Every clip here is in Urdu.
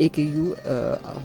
AKU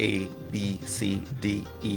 A, B, C, D, E।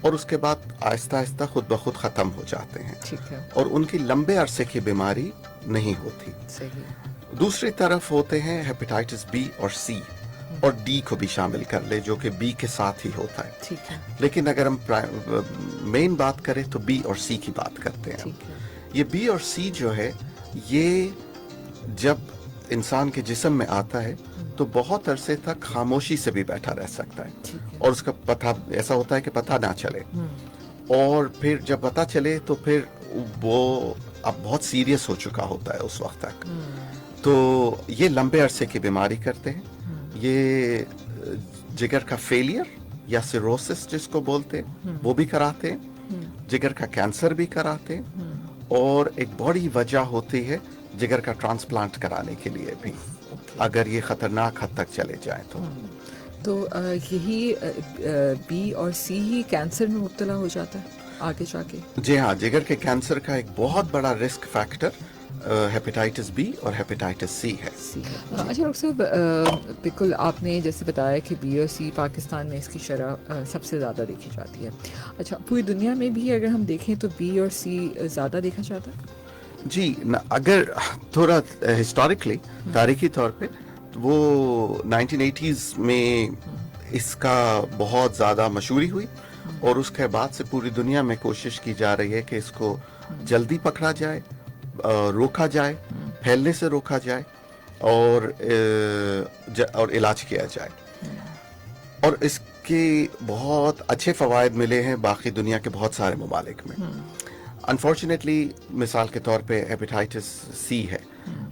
اور اس کے بعد آہستہ آہستہ خود بخود ختم ہو جاتے ہیں ٹھیک ہے. اور ان کی لمبے عرصے کی بیماری نہیں ہوتی. صحیح. دوسری طرف ہوتے ہیں ہیپیٹائٹس بی اور سی اور ڈی کو بھی شامل کر لے جو کہ بی کے ساتھ ہی ہوتا ہے. ٹھیک ہے. لیکن اگر ہم مین بات کریں تو بی اور سی کی بات کرتے ہیں. ٹھیک ہے. یہ بی اور سی جو ہے یہ جب انسان کے جسم میں آتا ہے تو بہت عرصے تک خاموشی سے بھی بیٹھا رہ سکتا ہے ٹھیک ہے. اور اس کا پتہ ایسا ہوتا ہے کہ پتہ نہ چلے اور پھر جب پتہ چلے تو پھر وہ اب بہت سیریس ہو چکا ہوتا ہے اس وقت تک. تو یہ لمبے عرصے کی بیماری کرتے ہیں. یہ جگر کا فیلئر یا سیروسس جس کو بولتے ہیں وہ بھی کراتے ہیں. جگر کا کینسر بھی کراتے ہیں اور ایک بڑی وجہ ہوتی ہے جگر کا ٹرانسپلانٹ کرانے کے لیے بھی اگر یہ خطرناک حد تک چلے جائیں تو یہی بی اور سی ہی کینسر میں مبتلا ہو جاتا ہے آگے جا کے. جی ہاں جگر کے کینسر کا ایک بہت بڑا رسک فیکٹر ہیپیٹائٹس بی اور ہیپیٹائٹس سی ہے. اچھا ڈاکٹر صاحب بالکل آپ نے جیسے بتایا کہ بی اور سی پاکستان میں اس کی شرح سب سے زیادہ دیکھی جاتی ہے. اچھا پوری دنیا میں بھی اگر ہم دیکھیں تو بی اور سی زیادہ دیکھا جاتا ہے؟ جی اگر تھوڑا ہسٹوریکلی تاریخی طور پہ وہ 1980s میں اس کا بہت زیادہ مشہوری ہوئی اور اس کے بعد سے پوری دنیا میں کوشش کی جا رہی ہے کہ اس کو جلدی پکڑا جائے, روکا جائے, پھیلنے سے روکا جائے اور علاج کیا جائے. اور اس کے بہت اچھے فوائد ملے ہیں باقی دنیا کے بہت سارے ممالک میں. انفارچونیٹلی مثال کے طور پہ ہیپیٹائٹس سی ہے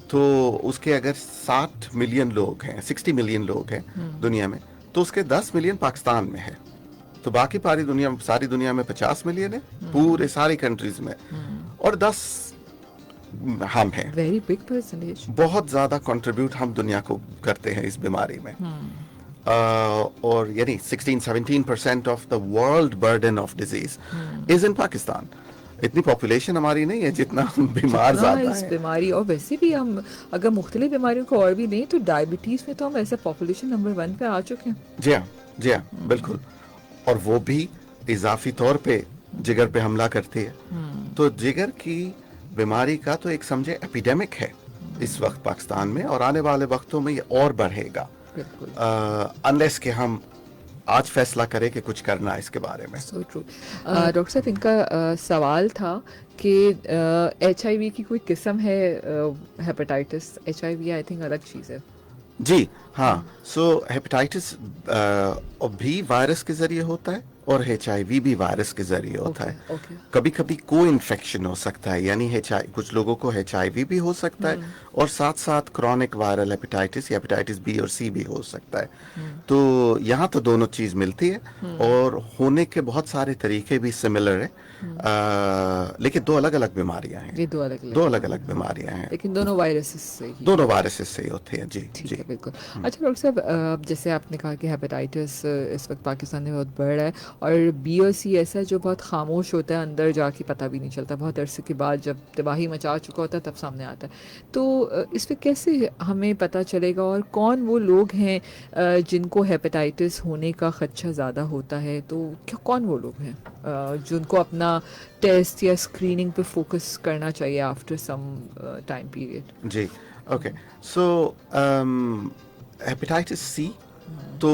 تو اس کے اگر 60 ملین لوگ ہیں 60 ملین لوگ ہیں دنیا میں تو اس کے 10 ملین پاکستان میں ہے تو باقی ساری دنیا میں 50 ملین ہے پورے ساری کنٹریز میں اور 10 ہم ہیں. Very big percentage. بہت زیادہ کنٹریبیوٹ ہم دنیا کو کرتے ہیں اس بیماری میں اور یعنی 16-17% of the world burden of disease is in Pakistan. اتنی پاپولیشن ہماری نہیں ہے جتنا بیمار زیادہ اس ہے بیماری. اور ویسے بھی ہم اگر مختلف بیماریوں کو اور بھی نہیں تو ڈائبٹیز میں تو ہم ایسے پاپولیشن نمبر 1 پہ آ چکے ہیں. جی ہاں بالکل. اور وہ بھی اضافی طور پہ جگر پہ حملہ کرتی ہے تو جگر کی بیماری کا تو ایک سمجھے ایپیڈیمک ہے اس وقت پاکستان میں اور آنے والے وقتوں میں یہ اور بڑھے گا انلیس کہ ہم آج فیصلہ کرے کہ کچھ کرنا ہے اس کے بارے میں. So true. ڈاکٹر صاحب ان کا سوال تھا کہ ایچ آئی وی کی کوئی قسم ہے hepatitis. H I V I think الگ چیز ہے. جی ہاں. سو ہیپیٹائٹس بھی وائرس کے ذریعے ہوتا ہے اور ایچ آئی وی بھی وائرس کے ذریعے ہوتا ہے. کبھی کبھی کو انفیکشن ہو سکتا ہے یعنی کچھ لوگوں کو ایچ آئی وی بھی ہو سکتا ہے اور ساتھ ساتھ کرونک وائرل ہیپیٹائٹس یا ہیپیٹائٹس بی اور سی بھی ہو سکتا ہے. تو یہاں تو دونوں چیز ملتی ہے اور ہونے کے بہت سارے طریقے بھی سملر ہیں لیکن دو الگ الگ بیماریاں ہیں. دو الگ الگ بیماریاں ہیں لیکن دونوں وائرسز سے ہی ہوتے ہیں. جی بالکل. اچھا ڈاکٹر صاحب جیسے آپ نے کہا کہ ہیپیٹائٹس اس وقت پاکستان میں بہت بڑھ رہا ہے اور بی اور سی ایسا جو بہت خاموش ہوتا ہے اندر جا کے پتہ بھی نہیں چلتا بہت عرصے کے بعد جب تباہی مچا چکا ہوتا ہے تب سامنے آتا ہے. تو اس پہ کیسے ہمیں پتہ چلے گا اور کون وہ لوگ ہیں جن کو ہیپیٹائٹس ہونے کا خدشہ زیادہ ہوتا ہے؟ تو کون وہ لوگ ہیں جن کو اپنا ٹیسٹ یا اسکریننگ پہ فوکس کرنا چاہیے آفٹر سم ٹائم پیریڈ؟ جی اوکے. سو ہیپیٹائٹس سی تو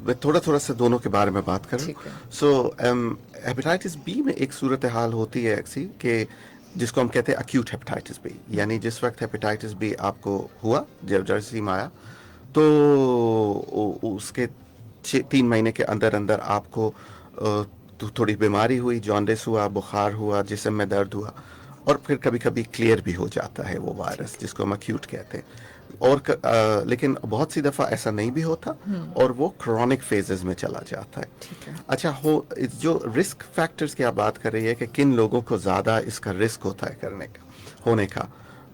میں تھوڑا سا دونوں کے بارے میں بات کروں. سو ہیپیٹائٹس بی میں ایک صورتحال ہوتی ہے ایسی کہ جس کو ہم کہتے ہیں اکیوٹ ہیپیٹائٹس بی یعنی جس وقت ہیپیٹائٹس بی آپ کو ہوا جب جراثیم آیا تو اس کے 3 مہینے کے اندر آپ کو تھوڑی بیماری ہوئی, جانڈس ہوا, بخار ہوا, جسم میں درد ہوا اور پھر کبھی کبھی کلیئر بھی ہو جاتا ہے وہ وائرس جس کو ہم اکیوٹ کہتے ہیں. اور لیکن بہت سی دفعہ ایسا نہیں بھی ہوتا اور وہ کرونک فیزز میں چلا جاتا ہے. اچھا جو رسک فیکٹرز کی آپ بات کر رہی ہے کہ کن لوگوں کو زیادہ اس کا رسک ہوتا ہے ہونے کا,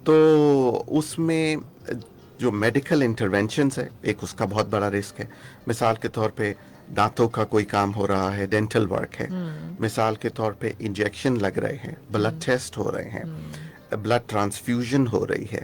تو اس میں جو میڈیکل انٹرونشنز ہے ایک اس کا بہت بڑا رسک ہے. مثال کے طور پہ دانتوں کا کوئی کام ہو رہا ہے, ڈینٹل ورک ہے. مثال کے طور پہ انجیکشن لگ رہے ہیں, بلڈ ٹیسٹ ہو رہے ہیں, بلڈ ٹرانسفیوژن ہو رہی ہے,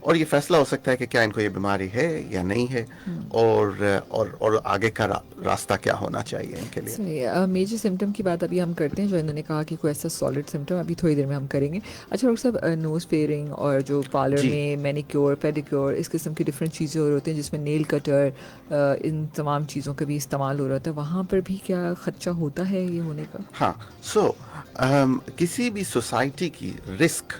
اور یہ فیصلہ ہو سکتا ہے کہ کیا ان کو یہ بیماری ہے یا نہیں ہے, اور آگے کا راستہ کیا ہونا چاہیے ان کے لیے. میجر سمٹم کی بات ابھی ہم کرتے ہیں, جو انہوں نے کہا کہ کوئی ایسا سالڈ سمٹم ابھی تھوڑی دیر میں ہم کریں گے. اچھا ڈاکٹر صاحب, نوز پیئرنگ اور جو پارلر جی. میں مینیکیور پیڈیکیور اس قسم کی ڈفرینٹ چیزیں ہو رہی ہوتی ہیں, جس میں نیل کٹر, ان تمام چیزوں کا بھی استعمال ہو رہا ہوتا ہے, وہاں پر بھی کیا خدشہ ہوتا ہے یہ ہونے کا؟ ہاں, کسی بھی سوسائٹی کی رسک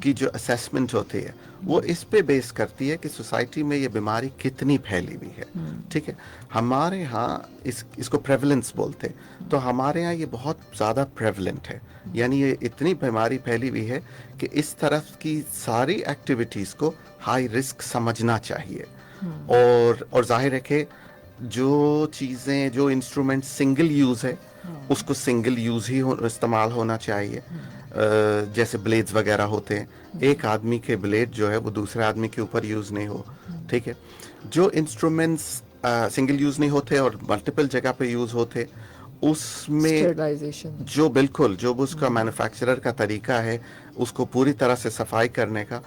کی جو اسیسمنٹ ہوتی ہے وہ اس پہ بیس کرتی ہے کہ سوسائٹی میں یہ بیماری کتنی پھیلی ہوئی ہے. ٹھیک ہے, ہمارے ہاں اس کو پریولنس بولتے ہیں, تو ہمارے ہاں یہ بہت زیادہ پریولنٹ ہے, یعنی یہ اتنی بیماری پھیلی ہوئی ہے کہ اس طرف کی ساری ایکٹیویٹیز کو ہائی رسک سمجھنا چاہیے. اور ظاہر ہے کہ جو چیزیں, جو انسٹرومنٹ سنگل یوز ہے اس کو سنگل یوز ہی استعمال ہونا چاہیے. جیسے بلیڈز وغیرہ ہوتے ہیں, ایک آدمی کے بلیڈ جو ہے وہ دوسرے آدمی کے اوپر یوز نہیں ہو. ٹھیک ہے, جو انسٹرومنٹس سنگل یوز نہیں ہوتے اور ملٹیپل جگہ پہ یوز ہوتے, اس میں جو بالکل جو اس کا مینوفیکچرر کا طریقہ ہے اس کو پوری طرح سے صفائی کرنے کا,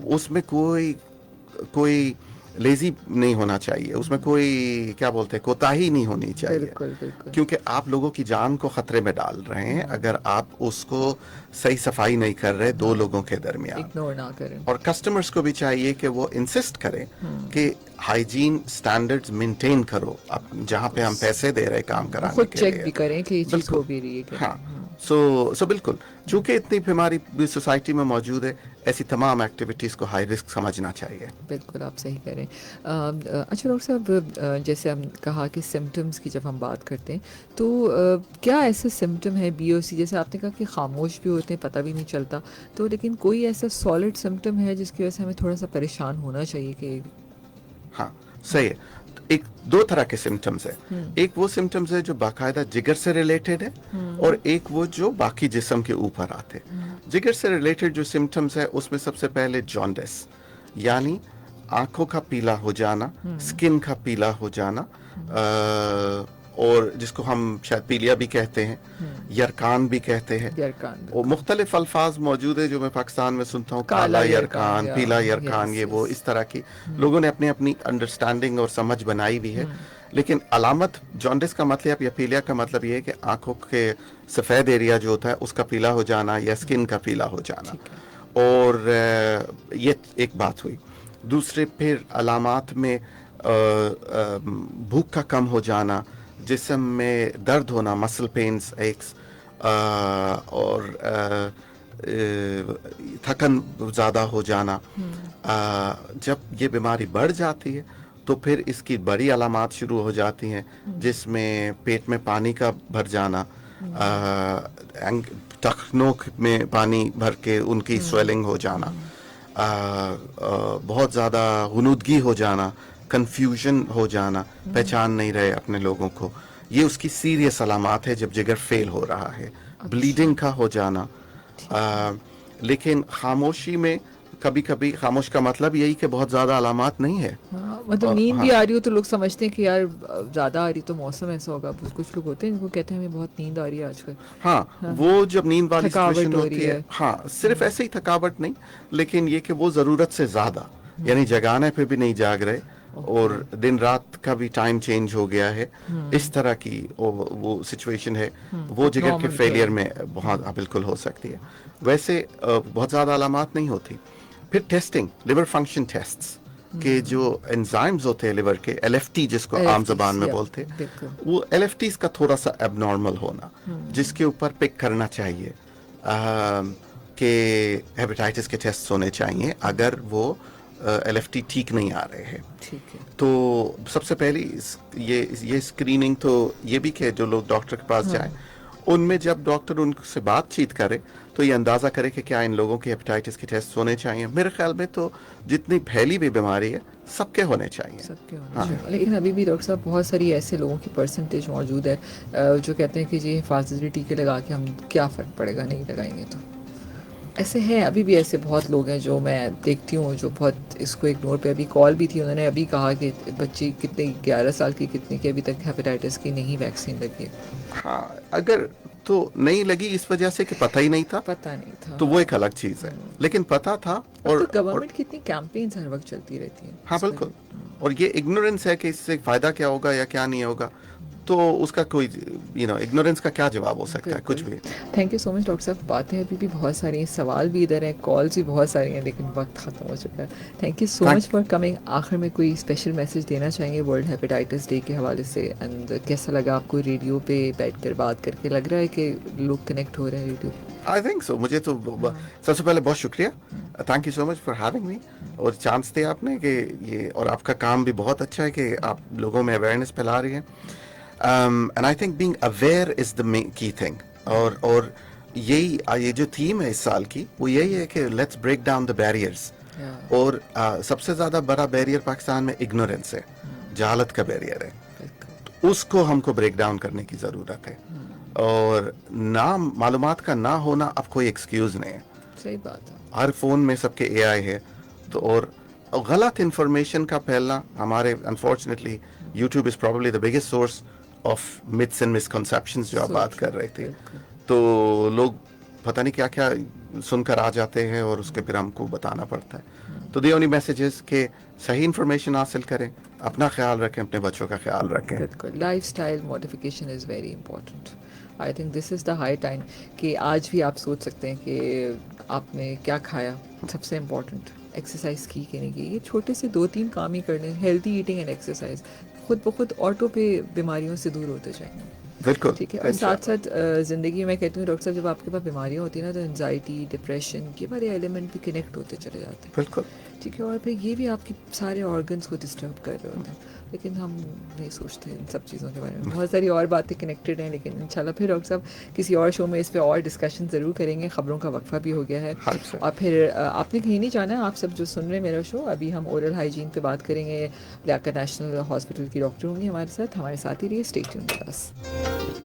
اس میں کوئی لیزی نہیں ہونا چاہیے, اس میں کوئی کیا بولتے ہیں کوتاہی نہیں ہونی چاہیے. بالکل بالکل, کیونکہ آپ لوگوں کی جان کو خطرے میں ڈال رہے ہیں اگر آپ اس کو صحیح صفائی نہیں کر رہے دو لوگوں کے درمیان. اگنور نہ کریں. اور کسٹمرز کو بھی چاہیے کہ وہ انسسٹ کریں کہ ہائیجین سٹینڈرڈز مینٹین کرو, جہاں پہ ہم پیسے دے رہے کام کرانے خود کے لیے چیک بھی کریں کہ یہ چیز ہو بھی رہی ہے. ہاں, سو بالکل, چونکہ اتنی بیماری سوسائٹی میں موجود ہے, ایسی تمام ایکٹیویٹیز کو ہائی رسک سمجھنا چاہیے. بالکل آپ صحیح کہہ رہے ہیں. اچھا ڈاکٹر صاحب, جیسے ہم کہا کہ سمٹمز کی جب ہم بات کرتے ہیں تو کیا ایسے سمٹم ہے بی او سی, جیسے آپ نے کہا کہ خاموش بھی ہوتے ہیں پتہ بھی نہیں چلتا, تو لیکن کوئی ایسا سالڈ سمٹم ہے جس کی وجہ سے ہمیں تھوڑا سا پریشان ہونا چاہیے کہ؟ ہاں صحیح ہے, ایک دو طرح کے سمٹمز ہیں. ایک وہ سمٹمز ہے جو باقاعدہ جگر سے ریلیٹڈ ہے, اور ایک وہ جو باقی جسم کے اوپر آتے. جگر سے ریلیٹڈ جو سمٹمز ہے اس میں سب سے پہلے جانڈس, یعنی آنکھوں کا پیلا ہو جانا, سکن کا پیلا ہو جانا, اور جس کو ہم شاید پیلیا بھی کہتے ہیں, یرکان بھی کہتے ہیں. اور مختلف الفاظ موجود ہیں جو میں پاکستان میں سنتا ہوں, کالا یرکان, پیلا یرکان, یہ وہ اس طرح کی لوگوں نے اپنی اپنی انڈرسٹینڈنگ اور سمجھ بنائی بھی ہے. لیکن علامت جانڈس کا مطلب یا پیلیا کا مطلب یہ ہے کہ آنکھوں کے سفید ایریا جو ہوتا ہے اس کا پیلا ہو جانا یا سکن کا پیلا ہو جانا. اور یہ ایک بات ہوئی. دوسرے پھر علامات میں بھوک کا کم ہو جانا, جسم میں درد ہونا, مسل پینز, ایکس, اور تھکن زیادہ ہو جانا. جب یہ بیماری بڑھ جاتی ہے تو پھر اس کی بڑی علامات شروع ہو جاتی ہیں, جس میں پیٹ میں پانی کا بھر جانا, ٹخنوں میں پانی بھر کے ان کی سویلنگ ہو جانا, بہت زیادہ غنودگی ہو جانا, کنفیوژن ہو جانا, پہچان نہیں رہے اپنے لوگوں کو. یہ اس کی سیریس علامات ہے جب جگر فیل ہو رہا ہے. بلیڈنگ کا ہو جانا. لیکن خاموشی میں کبھی کبھی, خاموش کا مطلب یہی کہ بہت زیادہ علامات نہیں ہے, مطلب نیند بھی آ رہی ہو تو لوگ سمجھتے ہیں کہ یار زیادہ آ رہی تو موسم ایسا ہوگا. کچھ لوگ ہوتے ہیں جن کو کہتے ہیں ہمیں بہت نیند آ رہی ہے آج کل. ہاں, وہ جب نیند والی سچویشن ہوتی ہے, ہے. ہاں صرف ایسے ہی تھکاوٹ نہیں, لیکن یہ کہ وہ ضرورت سے زیادہ, یعنی جگانے پہ بھی نہیں جاگ رہے, اور دن رات کا بھی ٹائم چینج ہو گیا ہے, اس طرح کی وہ سچویشن ہے, وہ جگر کے فیلئر میں بہت بالکل ہو سکتی ہے. ویسے بہت زیادہ علامات نہیں ہوتی. پھر ٹیسٹنگ, لیور فنکشن ٹیسٹس کے جو انزائمز ہوتے ہیں لیور کے, ایل ایف ٹی جس کو عام زبان میں بولتے ہیں, وہ ایل ایف ٹیز کا تھوڑا سا اب نارمل ہونا, جس کے اوپر پک کرنا چاہیے کہ ہیپیٹائٹس کے ٹیسٹ ہونے چاہیے اگر وہ ایل ایف ٹی ٹھیک نہیں آ رہے ہیں. تو سب سے پہلی یہ اسکریننگ تو یہ بھی کہ جو لوگ ڈاکٹر کے پاس جائیں, ان میں جب ڈاکٹر ان سے بات چیت کرے تو یہ اندازہ کرے کہ کیا ان لوگوں کے ہیپیٹائٹس کے ٹیسٹ ہونے چاہیے. میرے خیال میں تو جتنی پھیلی بھی بیماری ہے سب کے ہونے چاہیے. لیکن ابھی بھی ڈاکٹر صاحب بہت ساری ایسے لوگوں کی پرسنٹیج موجود ہے جو کہتے ہیں کہ جی حفاظتی ٹیکے لگا کے ہم کیا فرق پڑے گا, نہیں لگائیں گے. تو ایسے ہیں, ابھی بھی ایسے بہت لوگ ہیں جو میں دیکھتی ہوں جو بہت اس کو اگنور پہ. ابھی کال بھی تھی, انہوں نے ابھی کہا کہ بچی کتنے 11 سال کی کتنی کی ابھی تک ہیپیٹائٹس کی نہیں ویکسین لگی. ہاں, اگر تو نہیں لگی اس وجہ سے کہ پتہ ہی نہیں تھا, پتہ نہیں تھا. تو وہ ایک الگ چیز ہے, لیکن پتہ تھا. اور گورنمنٹ کی اتنی کیمپینز ہر وقت چلتی رہتی ہیں. ہاں بالکل, اور یہ اگنورینس ہے کہ اس سے فائدہ کیا ہوگا یا کیا نہیں ہوگا, تو اس کا کوئی اگنورینس کا کیا جواب ہو سکتا ہے, کچھ بھی. Thank you so much doctor صاحب. باتیں ابھی بھی بہت ساری ہیں, سوال بھی ادھر ہیں, کالز بھی بہت ساری ہیں, لیکن وقت ختم ہو چکا ہے. Thank you so much for coming. آخر میں کوئی اسپیشل میسج دینا چاہیں گے ورلڈ ہیپیٹائٹس ڈے کے حوالے سے, اینڈ کیسا لگا آپ کو ریڈیو پہ بیٹھ کر بات کر کے؟ لگ رہا ہے کہ لوگ کنیکٹ ہو رہے ہیں ریڈیو پہ. I think so. مجھے تو سب سے پہلے بہت شکریہ, thank you so much for having me, اور چانس دیا آپ نے کہ یہ, اور آپ کا کام بھی بہت اچھا ہے کہ آپ لوگوں میں اویئرنیس پھیلا رہی ہیں. And I think being aware is the key thing, اور یہی یہ جو تھیم ہے اس سال کی وہ یہی ہے کہ let's break down the barriers. اور سب سے زیادہ بڑا بیریئر پاکستان میں اگنورینس ہے, جہالت کا بیریئر ہے, اس کو ہم کو بریک ڈاؤن کرنے کی ضرورت ہے. اور معلومات کا نہ ہونا اب کوئی ایکسکیوز نہیں ہے. صحیح بات ہے. ہر فون میں سب کے اے آئی ہے, تو اور غلط انفارمیشن کا پھیلنا ہمارے unfortunately YouTube is probably the biggest source of متس and misconceptions جو آپ بات کر رہے تھے. تو لوگ پتہ نہیں کیا کیا سن کر آ جاتے ہیں اور اس کے پھر ہم کو بتانا پڑتا ہے. تو دی اونلی میسج از کہ صحیح انفارمیشن حاصل کریں, اپنا خیال رکھیں, اپنے بچوں کا خیال رکھیں. Life style modification is very important. I think this is the high time کہ آج بھی آپ سوچ سکتے ہیں کہ آپ نے کیا کھایا. سب سے امپورٹنٹ ایکسرسائز کی کہ نہیں کی. یہ چھوٹے سے 2-3 کام ہی کرنے, ہیلتھی ایٹنگ اینڈ ایکسرسائز, خود بخود آٹو پہ بیماریوں سے دور ہوتے جائیں گے. بالکل ٹھیک ہے. اور ساتھ ساتھ زندگی میں کہتی ہوں ڈاکٹر صاحب, جب آپ کے پاس بیماریاں ہوتی ہیں نا, تو انزائٹی, ڈپریشن کے بارے ایلیمنٹ بھی کنیکٹ ہوتے چلے جاتے ہیں. بالکل ٹھیک ہے. اور پھر یہ بھی آپ کے سارے آرگنس کو ڈسٹرب کر رہے ہوتے ہیں, لیکن ہم نہیں سوچتے ان سب چیزوں کے بارے میں. بہت ساری اور باتیں کنیکٹڈ ہیں, لیکن انشاءاللہ پھر ڈاکٹر صاحب کسی اور شو میں اس پہ اور ڈسکشن ضرور کریں گے. خبروں کا وقفہ بھی ہو گیا ہے, اور پھر آپ نے کہیں نہیں جانا ہے. آپ سب جو سن رہے ہیں میرا شو, ابھی ہم اورل ہائیجین پہ بات کریں گے. لیاقت نیشنل ہاسپٹل کی ڈاکٹر ہوں گی ہمارے ساتھ ہی رہیے. Stay tuned with us.